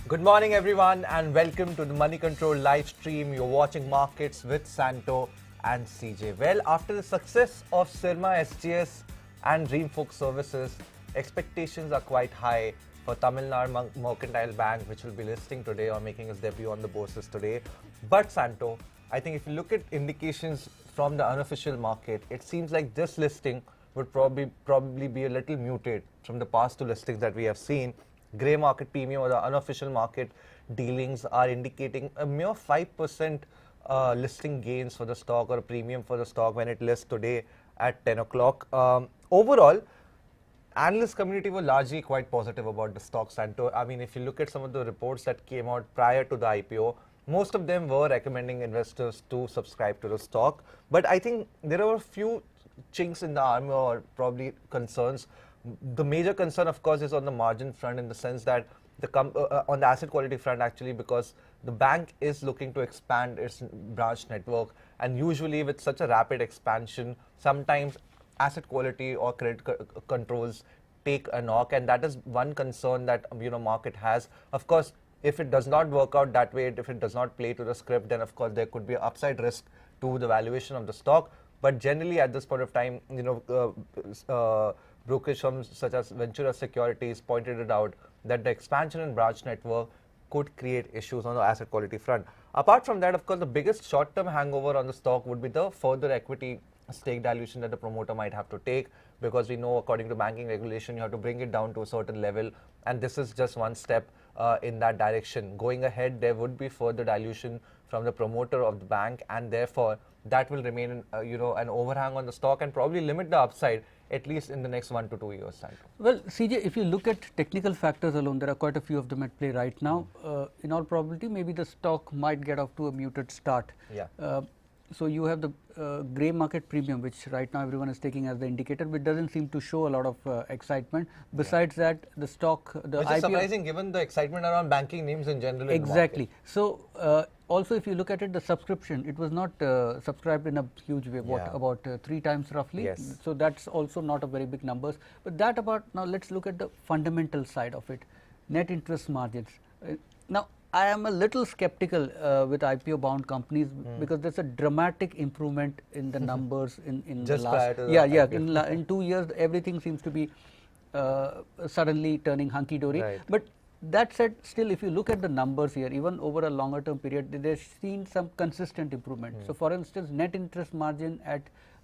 Good morning everyone and welcome to the Money Control live stream. You're watching Markets with Santo and CJ. Well, after the success of Sirma SGS and Dream Folk Services, expectations are quite high for Tamilnad Mercantile Bank, which will be listing today or making its debut on the bourses today. But Santo, I think if you look at indications from the unofficial market, it seems like this listing would probably be a little muted from the past two listings that we have seen. Grey market premium or the unofficial market dealings are indicating a mere 5% listing gains for the stock or a premium for the stock when it lists today at 10 o'clock. Overall, analyst community were largely quite positive about the stock, Santo. I mean, if you look at some of the reports that came out prior to the IPO, most of them were recommending investors to subscribe to the stock. But I think there are a few chinks in the armor or probably concerns. The major concern, of course, is on the margin front in the sense that on the asset quality front, actually, because the bank is looking to expand its branch network, and usually with such a rapid expansion, sometimes asset quality or credit controls take a knock, and that is one concern that market has. Of course, if it does not work out that way, if it does not play to the script, then of course there could be an upside risk to the valuation of the stock. But generally, at this point of time, brokerage firms such as Ventura Securities pointed it out that the expansion in branch network could create issues on the asset quality front. Apart from that, of course, the biggest short-term hangover on the stock would be the further equity stake dilution that the promoter might have to take, because we know according to banking regulation you have to bring it down to a certain level, and this is just one step in that direction. Going ahead, there would be further dilution from the promoter of the bank, and therefore that will remain an overhang on the stock and probably limit the upside at least in the next 1 to 2 years. Santo. Well, CJ, if you look at technical factors alone, there are quite a few of them at play right now. In all probability, maybe the stock might get off to a muted start. Yeah. So you have the grey market premium, which right now everyone is taking as the indicator, which doesn't seem to show a lot of excitement. Besides that, the stock, the which is surprising given the excitement around banking names in general. Exactly. So also, if you look at it, the subscription, it was not subscribed in a huge way. What, about 3 times roughly? Yes. So that's also not a very big numbers. But that about, now let's look at the fundamental side of it. Net interest margins. Now, I am a little skeptical with IPO bound companies because there's a dramatic improvement in the numbers in just the last. In 2 years, everything seems to be suddenly turning hunky dory. Right. But that said, still, if you look at the numbers here, even over a longer term period, they've seen some consistent improvement. So, for instance, net interest margin at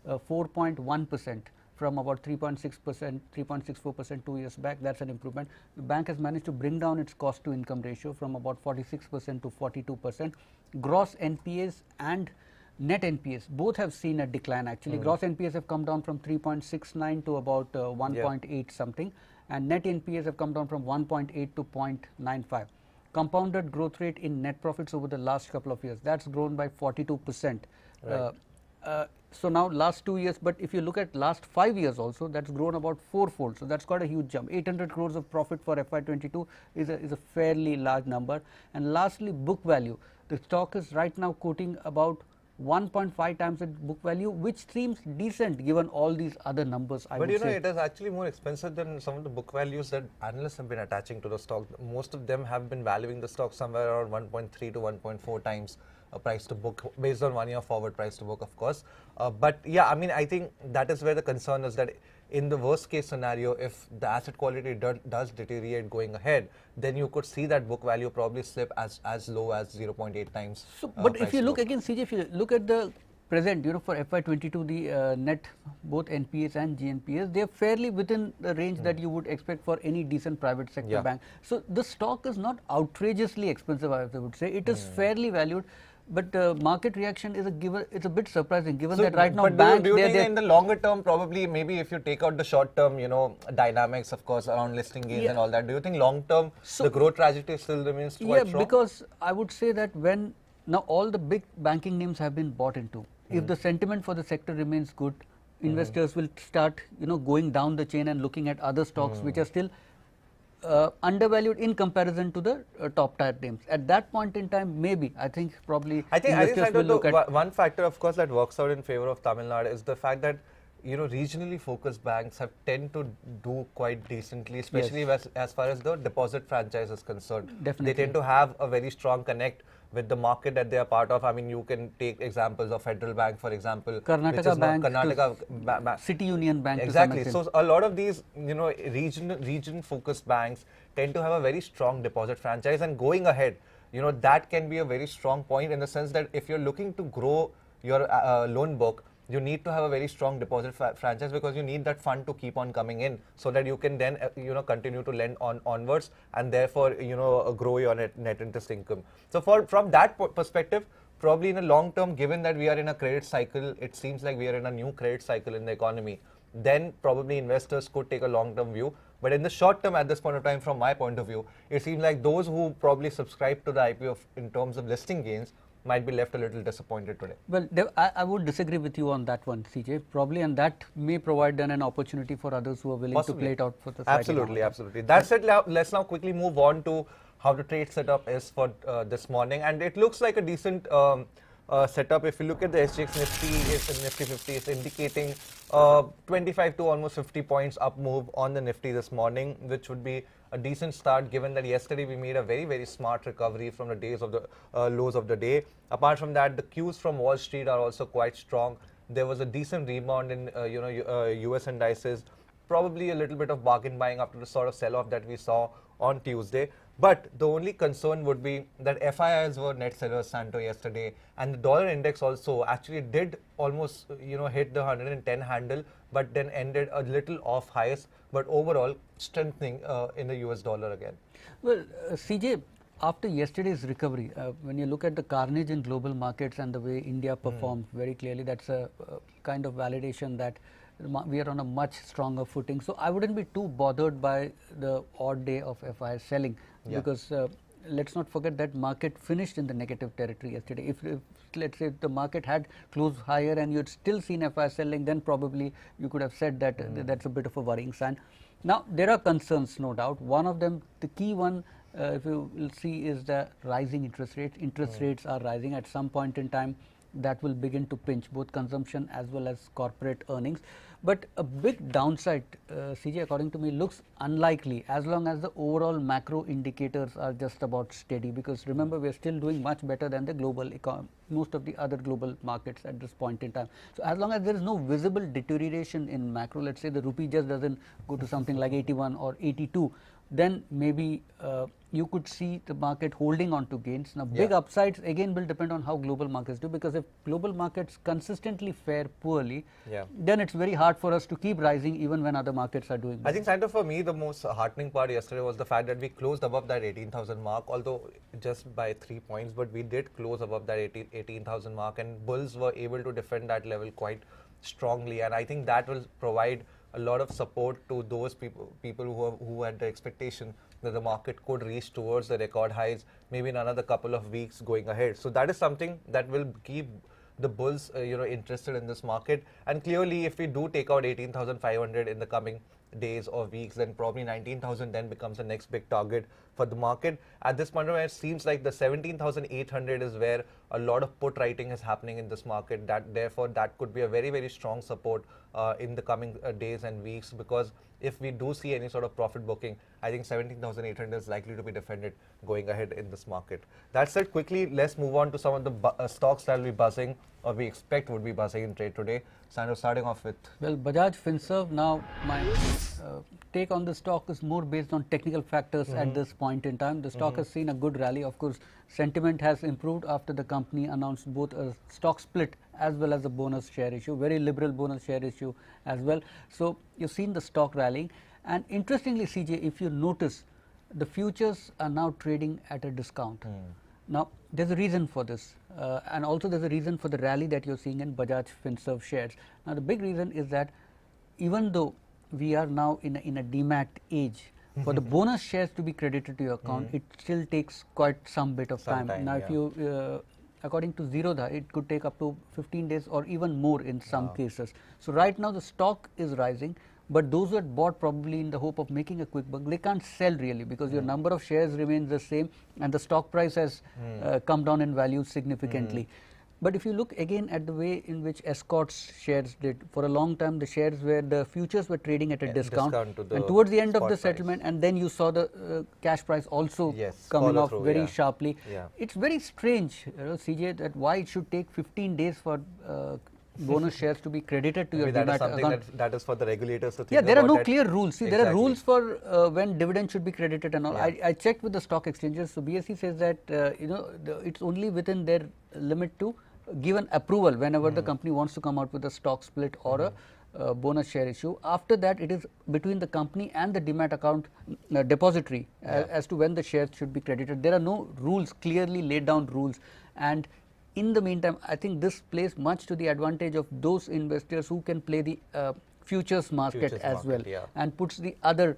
4.1%. from about 3.6%, 3.64% 2 years back, that's an improvement. The bank has managed to bring down its cost to income ratio from about 46% to 42%. Gross NPAs and net NPAs both have seen a decline actually. Gross NPAs have come down from 3.69 to about 1.8 something, and net NPAs have come down from 1.8 to 0.95. Compounded growth rate in net profits over the last couple of years, that's grown by 42%. Right. So now last 2 years, but if you look at last 5 years also, that's grown about 4-fold. So that's quite a huge jump. 800 crores of profit for FY22 is a fairly large number. And lastly, book value. The stock is right now quoting about 1.5 times the book value, which seems decent given all these other numbers. But it is actually more expensive than some of the book values that analysts have been attaching to the stock. Most of them have been valuing the stock somewhere around 1.3 to 1.4 times price to book, based on 1 year forward price to book, of course. But yeah, I mean, I think that is where the concern is, that in the worst case scenario, if the asset quality does deteriorate going ahead, then you could see that book value probably slip as low as 0.8 times. So, but if you look again, CJ, if you look at the present, for FY22, the net, both NPAs and GNPAs, they are fairly within the range that you would expect for any decent private sector bank. So the stock is not outrageously expensive, I would say. It is fairly valued. But market reaction is it's a bit surprising given that right now banks. Do you think in the longer term, probably maybe if you take out the short term, dynamics, of course, around listing gains and all that, do you think long term the growth trajectory still remains quite strong? Because I would say that when now all the big banking names have been bought into, if the sentiment for the sector remains good, investors will start going down the chain and looking at other stocks which are still undervalued in comparison to the top tier names. At that point in time, maybe I think investors will look at one factor, of course, that works out in favor of Tamil Nadu is the fact that regionally focused banks have tend to do quite decently, especially as far as the deposit franchise is concerned. Definitely. They tend to have a very strong connect with the market that they are part of. I mean, you can take examples of Federal Bank, for example, Karnataka Bank, Karnataka City Union Bank. Exactly. So a lot of these, region-focused banks tend to have a very strong deposit franchise, and going ahead, that can be a very strong point in the sense that if you're looking to grow your loan book, you need to have a very strong deposit franchise, because you need that fund to keep on coming in so that you can then continue to lend onwards, and therefore grow your net interest income. So from that perspective, probably in the long term, given that we are in a credit cycle, it seems like we are in a new credit cycle in the economy, then probably investors could take a long term view. But in the short term, at this point of time, from my point of view, it seems like those who probably subscribe to the IPO in terms of listing gains might be left a little disappointed today. Well, I would disagree with you on that one, CJ, probably, and that may provide then an opportunity for others who are willing to play it out for the Absolutely, absolutely. That said, let's now quickly move on to how the trade setup is for this morning, and it looks like a decent setup. If you look at the SGX Nifty 50, it's indicating 25 to almost 50 points up move on the Nifty this morning, which would be a decent start, given that yesterday we made a very, very smart recovery from the days of the lows of the day. Apart from that, the cues from Wall Street are also quite strong. There was a decent rebound in US indices, probably a little bit of bargain buying after the sort of sell-off that we saw on Tuesday. But the only concern would be that FIIs were net sellers, Santo, yesterday, and the dollar index also actually did almost hit the 110 handle, but then ended a little off highs, but overall strengthening in the US dollar again. Well, CJ, after yesterday's recovery, when you look at the carnage in global markets and the way India performed, very clearly that's a kind of validation that we are on a much stronger footing. So I wouldn't be too bothered by the odd day of FI selling, because let's not forget that market finished in the negative territory yesterday. If let's say the market had closed higher and you'd still seen FI selling, then probably you could have said that that's a bit of a worrying sign. Now there are concerns, no doubt. One of them, the key one, if you will see, is the rising interest rates. Interest rates are rising. At some point in time, that will begin to pinch both consumption as well as corporate earnings. But a big downside, CJ, according to me, looks unlikely as long as the overall macro indicators are just about steady, because remember, we are still doing much better than the global most of the other global markets at this point in time. So as long as there is no visible deterioration in macro, let's say the rupee just doesn't go to something like 81 or 82, then maybe you could see the market holding on to gains. Now, big upsides again will depend on how global markets do, because if global markets consistently fare poorly, then it's very hard for us to keep rising even when other markets are doing well. I think, Santo, for me, the most heartening part yesterday was the fact that we closed above that 18,000 mark, although just by 3 points, but we did close above that 18,000 mark, and bulls were able to defend that level quite strongly, and I think that will provide a lot of support to those people who had the expectation that the market could reach towards the record highs maybe in another couple of weeks going ahead. So that is something that will keep the bulls interested in this market. And clearly, if we do take out 18,500 in the coming days or weeks, then probably 19,000 then becomes the next big target for the market. At this point, it seems like the 17,800 is where a lot of put writing is happening in this market. Therefore, that could be a very, very strong support in the coming days and weeks, because if we do see any sort of profit booking, I think 17,800 is likely to be defended going ahead in this market. That said, quickly, let's move on to some of the stocks that will be buzzing, or we expect would be buzzing in trade today. Santo, starting off with? Well, Bajaj Finserv, now my take on the stock is more based on technical factors at this point in time. The stock has seen a good rally. Of course, sentiment has improved after the company announced both a stock split as well as a bonus share issue, very liberal bonus share issue as well. So you've seen the stock rallying, and interestingly, CJ, if you notice, the futures are now trading at a discount. Now there's a reason for this, and also there's a reason for the rally that you're seeing in Bajaj Finserv shares. Now the big reason is that even though we are now in a demat age, for the bonus shares to be credited to your account, it still takes quite some bit of time. Now if you according to Zerodha, it could take up to 15 days or even more in some cases. So right now the stock is rising, but those who had bought probably in the hope of making a quick buck, they can't sell really, because your number of shares remains the same and the stock price has come down in value significantly. But if you look again at the way in which Escorts shares did, for a long time the shares were, the futures were trading at a discount to the and towards the end of the spot settlement, price. and then you saw the cash price also Yes, coming follow off through, very yeah. sharply. Yeah. It's very strange, CJ, that why it should take 15 days for bonus shares to be credited to Maybe your that is demat something account. that is for the regulators to think Yeah, there are about no that. clear rules. See, there are Exactly. rules for when dividend should be credited and all. Yeah. I checked with the stock exchanges. So BSE says that it's only within their limit to give an approval whenever the company wants to come out with a stock split or a bonus share issue. After that, it is between the company and the demat account depository as to when the shares should be credited. There are no rules, clearly laid down rules, and in the meantime, I think this plays much to the advantage of those investors who can play the futures market as well, and puts the other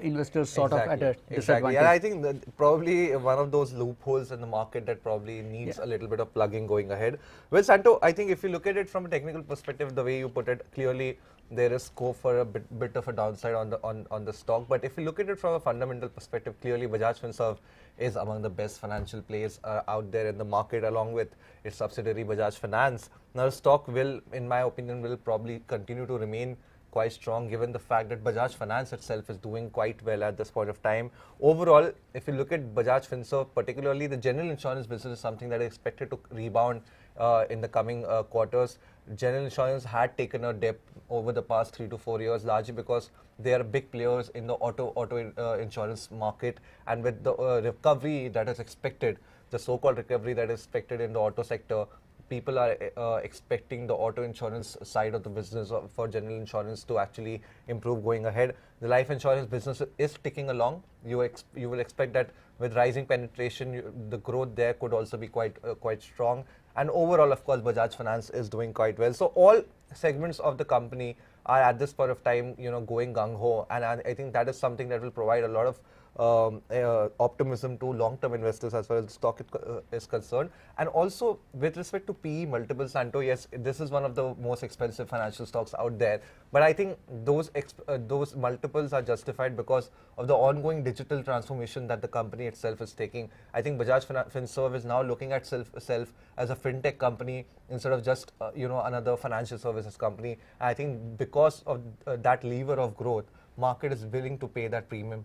investors sort of at a disadvantage. Exactly, and I think that probably one of those loopholes in the market that probably needs a little bit of plugging going ahead. Well, Santo, I think if you look at it from a technical perspective, the way you put it, clearly there is scope for a bit of a downside on the stock. But if you look at it from a fundamental perspective, clearly Bajaj Finserv is among the best financial plays out there in the market, along with its subsidiary Bajaj Finance. Now, the stock will, in my opinion, will probably continue to remain quite strong, given the fact that Bajaj Finance itself is doing quite well at this point of time. Overall, if you look at Bajaj Finserv, particularly the general insurance business is something that is expected to rebound in the coming quarters. General insurance had taken a dip over the past 3 to 4 years, largely because they are big players in the auto insurance market, and with the recovery that is expected, the so-called recovery that is expected in the auto sector, people are expecting the auto insurance side of the business for general insurance to actually improve going ahead. The life insurance business is ticking along. You will expect that with rising penetration, the growth there could also be quite strong. And overall, of course, Bajaj Finance is doing quite well. So all segments of the company are at this point of time, going gung-ho, and I think that is something that will provide a lot of optimism to long-term investors as far as the stock is concerned. And also with respect to PE multiples, Santo, yes, this is one of the most expensive financial stocks out there, but I think those multiples are justified because of the ongoing digital transformation that the company itself is taking. I think Bajaj Finserv is now looking at itself as a fintech company instead of just another financial services company. I think because of that lever of growth, market is willing to pay that premium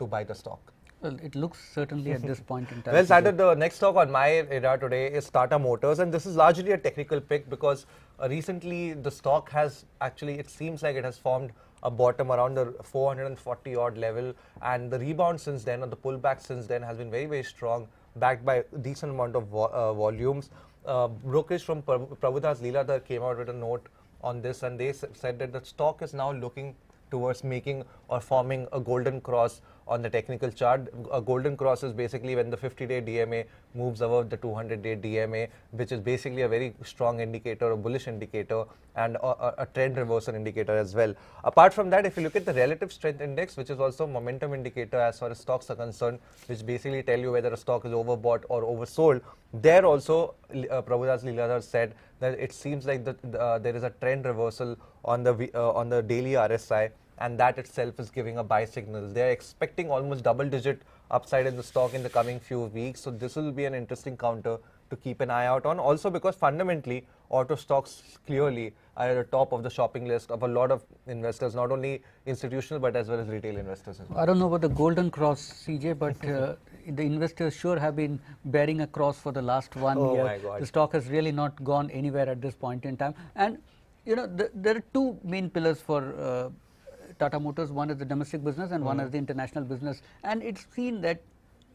to buy the stock. Well, it looks certainly at this point in time. Well, Santo, the next stock on my radar today is Tata Motors, and this is largely a technical pick because recently the stock has actually, it seems like it has formed a bottom around the 440 odd level, and the rebound since then, or the pullback since then, has been very, very strong, backed by a decent amount of volumes. Brokerage from Prabhudas Leeladhar came out with a note on this, and they said that the stock is now looking towards making or forming a golden cross on the technical chart. A golden cross is basically when the 50-day DMA moves above the 200-day DMA, which is basically a very strong indicator, a bullish indicator, and a trend reversal indicator as well. Apart from that, if you look at the relative strength index, which is also a momentum indicator as far as stocks are concerned, which basically tell you whether a stock is overbought or oversold, there also Prabhudas Leeladhar said that it seems like there is a trend reversal on the daily RSI, and that itself is giving a buy signal. They are expecting almost double-digit upside in the stock in the coming few weeks. So this will be an interesting counter to keep an eye out on. Also because fundamentally, auto stocks clearly are at the top of the shopping list of a lot of investors, not only institutional but as well as retail investors as well. I don't know about the golden cross, CJ, but the investors sure have been bearing a cross for the last 1 year. My God. The stock has really not gone anywhere at this point in time. And there are two main pillars for Tata Motors. One is the domestic business and one is the international business, and it's seen that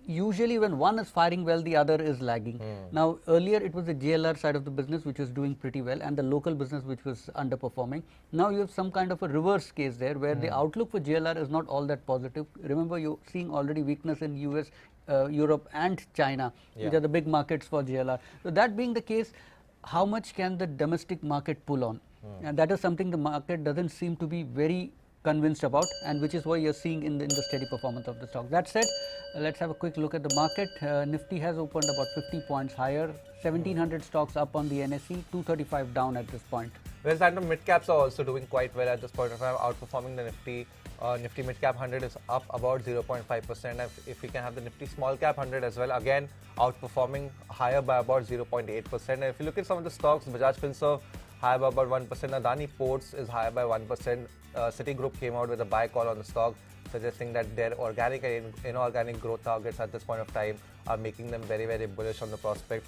usually when one is firing well, the other is lagging. Now earlier it was the JLR side of the business which was doing pretty well, and the local business which was underperforming. Now you have some kind of a reverse case there where the outlook for JLR is not all that positive. Remember, you're seeing already weakness in US, Europe and China, which are the big markets for JLR. So that being the case, how much can the domestic market pull on? And that is something the market doesn't seem to be very convinced about, and which is why you're seeing in the steady performance of the stock. That said, let's have a quick look at the market. Nifty has opened about 50 points higher, 1700 stocks up on the NSE, 235 down at this point. Well, Santo, mid caps are also doing quite well at this point of time, outperforming the Nifty Nifty Mid Cap 100 is up about 0.5%. If we can have the Nifty Small Cap 100 as well, again outperforming higher by about 0.8%. And if you look at some of the stocks, Bajaj Finserv higher by about 1%, Adani Ports is higher by 1%. Citigroup came out with a buy call on the stock, suggesting that their organic and inorganic growth targets at this point of time are making them very, very bullish on the prospect.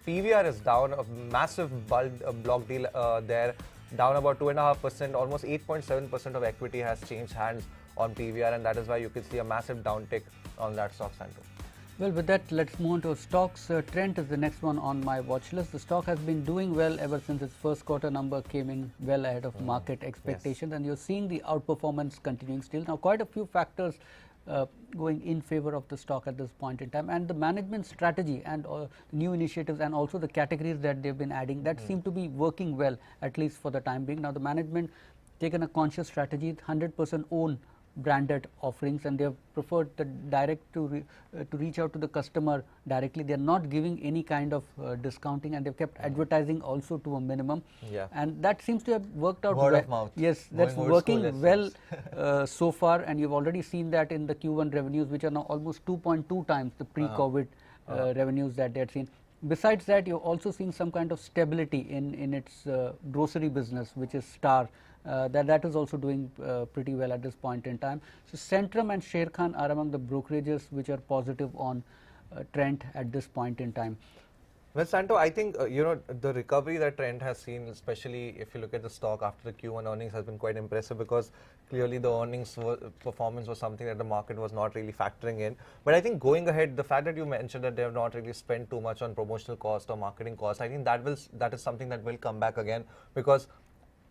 PVR is down, a massive block deal there, down about 2.5%, almost 8.7% of equity has changed hands on PVR, and that is why you can see a massive downtick on that stock, Santo. Well, with that, let's move on to stocks. Trent is the next one on my watch list. The stock has been doing well ever since its first quarter number came in well ahead of market expectations, yes. And you're seeing the outperformance continuing still. Now, quite a few factors going in favor of the stock at this point in time, and the management strategy and new initiatives and also the categories that they've been adding that seem to be working well, at least for the time being. Now, the management taken a conscious strategy, 100% own branded offerings, and they have preferred the direct to reach out to the customer directly. They are not giving any kind of discounting, and they've kept advertising also to a minimum. Yeah. And that seems to have worked out Word well. of mouth. Yes, that's working well so far, and you've already seen that in the Q1 revenues, which are now almost 2.2 times the pre-COVID revenues that they had seen. Besides that, you're also seeing some kind of stability in its grocery business, which is Star. That is also doing pretty well at this point in time. So Centrum and Sharekhan are among the brokerages which are positive on Trent at this point in time. Well, Santo, I think the recovery that Trent has seen, especially if you look at the stock after the Q1 earnings, has been quite impressive, because clearly the earnings performance was something that the market was not really factoring in. But I think going ahead, the fact that you mentioned that they have not really spent too much on promotional cost or marketing cost, I think that is something that will come back again, because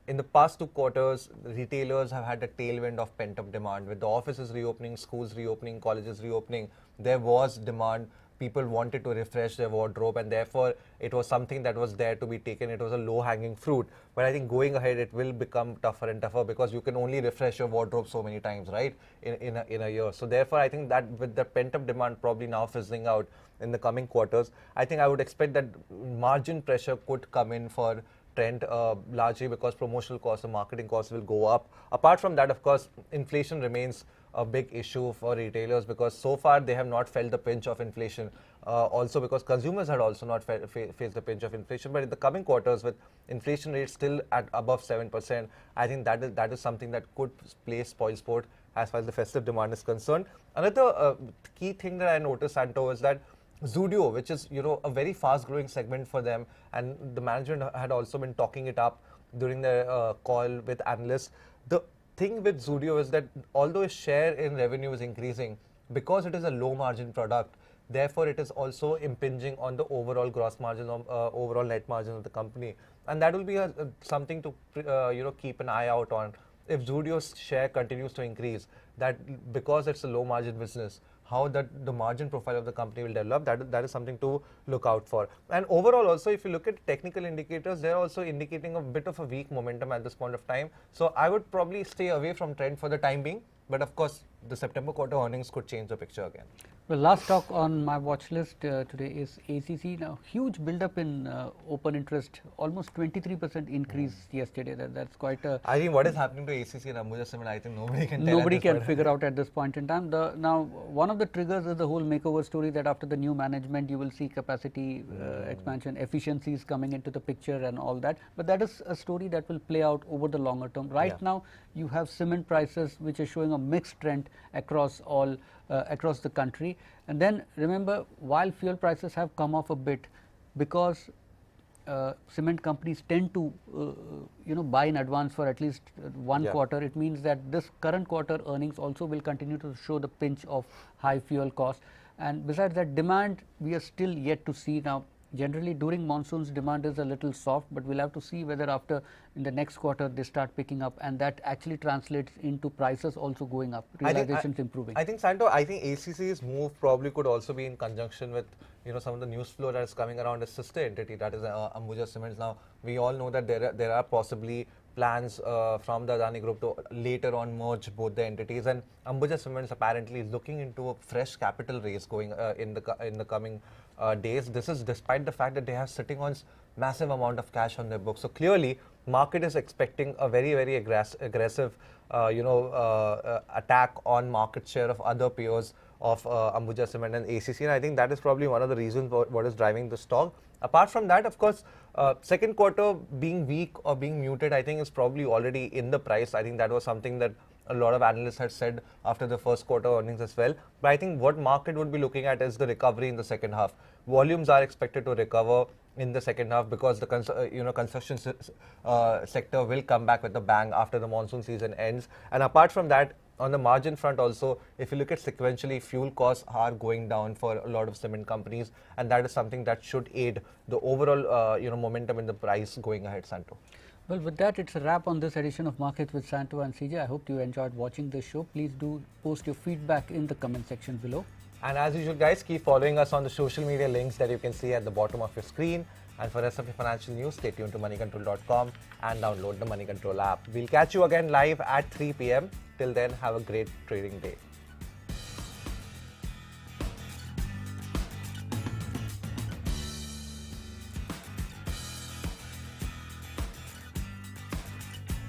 in the past 2 quarters, retailers have had a tailwind of pent-up demand. With the offices reopening, schools reopening, colleges reopening, there was demand. People wanted to refresh their wardrobe, and therefore it was something that was there to be taken. It was a low-hanging fruit. But I think going ahead, it will become tougher and tougher, because you can only refresh your wardrobe so many times, right, in a year. So therefore, I think that with the pent-up demand probably now fizzling out in the coming quarters, I think I would expect that margin pressure could come in for Trent, largely because promotional costs and marketing costs will go up. Apart from that, of course, inflation remains a big issue for retailers, because so far they have not felt the pinch of inflation. Also because consumers had also not faced the pinch of inflation. But in the coming quarters, with inflation rates still at above 7%, I think that is something that could play spoilsport as far as the festive demand is concerned. Another key thing that I noticed, Santo, is that Zudio, which is a very fast-growing segment for them, and the management had also been talking it up during the call with analysts. The thing with Zudio is that although its share in revenue is increasing, because it is a low-margin product, therefore it is also impinging on the overall gross margin, overall net margin of the company, and that will be something to keep an eye out on. If Zudio's share continues to increase, that because it's a low-margin business, how the margin profile of the company will develop, that is something to look out for. And overall also, if you look at technical indicators, they're also indicating a bit of a weak momentum at this point of time. So I would probably stay away from Trent for the time being. But of course, the September quarter earnings could change the picture again. Well, last stock on my watch list today is ACC. Now, huge build-up in open interest, almost 23% increase yesterday. That's quite a... I think what is happening to ACC and Ambuja Cement, I think nobody can tell. Nobody can figure out at this point in time. Now, one of the triggers is the whole makeover story, that after the new management, you will see capacity expansion, efficiencies coming into the picture and all that. But that is a story that will play out over the longer term. Right now, you have cement prices which are showing a mixed trend across all across the country. And then remember, while fuel prices have come off a bit, because cement companies tend to buy in advance for at least one quarter, it means that this current quarter earnings also will continue to show the pinch of high fuel costs. And besides that, demand we are still yet to see. Now, generally during monsoons, demand is a little soft, but we'll have to see whether after in the next quarter they start picking up, and that actually translates into prices also going up, realizations improving. I think, Santo, ACC's move probably could also be in conjunction with some of the news flow that is coming around a sister entity, that is Ambuja Cements. Now, we all know that there are possibly plans from the Adani Group to later on merge both the entities, and Ambuja Cements apparently is looking into a fresh capital raise going in the coming days. This is despite the fact that they are sitting on massive amount of cash on their books. So clearly, market is expecting a very, very aggressive, attack on market share of other peers of Ambuja Cement and ACC, and I think that is probably one of the reasons what is driving the stock. Apart from that, of course, second quarter being weak or being muted, I think is probably already in the price. I think that was something that a lot of analysts had said after the first quarter earnings as well. But I think what market would be looking at is the recovery in the second half. Volumes are expected to recover in the second half because the construction sector will come back with a bang after the monsoon season ends. And apart from that, on the margin front also, if you look at sequentially, fuel costs are going down for a lot of cement companies, and that is something that should aid the overall momentum in the price going ahead, Santo. Well, with that, it's a wrap on this edition of Markets with Santo and CJ. I hope you enjoyed watching this show. Please do post your feedback in the comment section below. And as usual, guys, keep following us on the social media links that you can see at the bottom of your screen. And for rest of your financial news, stay tuned to moneycontrol.com and download the Money Control app. We'll catch you again live at 3 p.m. Till then, have a great trading day.